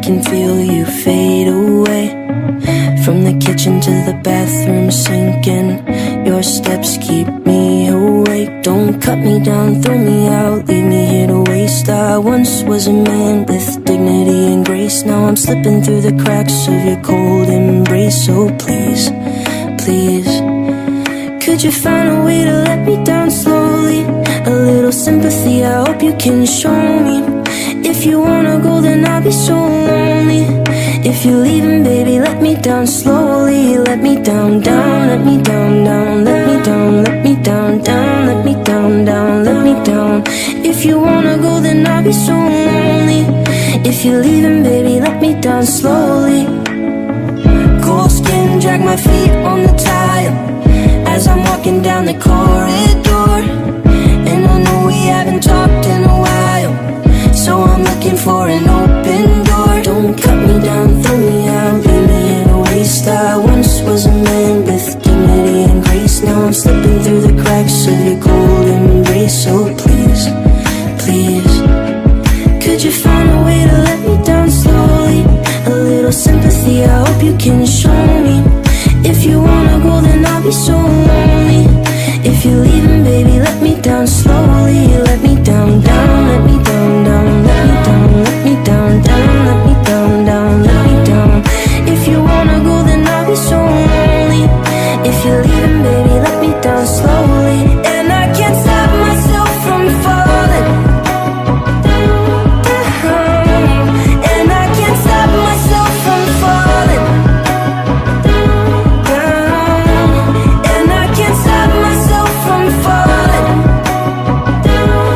can feel you fade away. From the kitchen to the bathroom sinking, your steps keep me awake. Don't cut me down, throw me out, leave me here to waste. I once was a man with dignity and grace. Now I'm slipping through the cracks of your cold embrace. So please, please, could you find a way to let me down slowly? A little sympathy, I hope you can show me. If you wanna go, then I'll be so lonely. If you're leaving, baby, let me down slowly. Let me down, down, let me down, down, let me down, let me down, down, let me down, down, let me down. If you wanna go, then I'll be so lonely. If you're leaving, baby, let me down slowly. Cold skin, drag my feet on the tile as I'm walking down the corridor. And I know we haven't talked in a while, so I'm looking for an open door. Don't cut me down, throw me out, leave me in a waste. I once was a man with dignity and grace. Now I'm slipping through the cracks of your cold embrace. So please, please, could you find a way to let me down slowly? A little sympathy, I hope you can show me. If you wanna go, then I'll be so lonely. If you're leaving, baby, let me down slowly. Let me down, down, let me down, down, let me down, let me down, down, let me down, down, let me down. If you wanna go, then I'll be so lonely. If you're leaving, baby, let me down slowly. And I can't stop myself from falling down. And I can't stop myself from falling down. And I can't stop myself from falling down.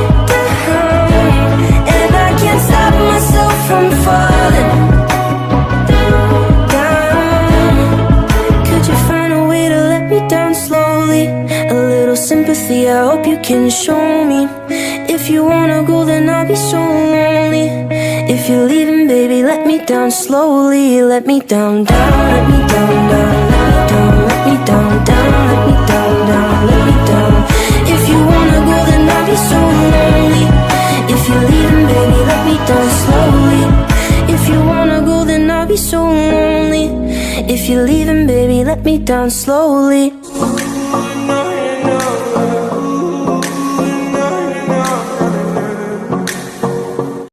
And I can't stop myself from falling down. Could you find a way to let me down slowly? A little sympathy, I hope you can show me. If you wanna go, then I'll be so lonely. If you're leaving, baby, let me down slowly. Let me down, down, let me down, down, let me down, down, let me down, down, let me down. If you wanna go, then I'll be so lonely. If you're leaving, baby, let me down slowly. If you wanna go, then I'll be so lonely. If you're leaving, baby, let me down slowly.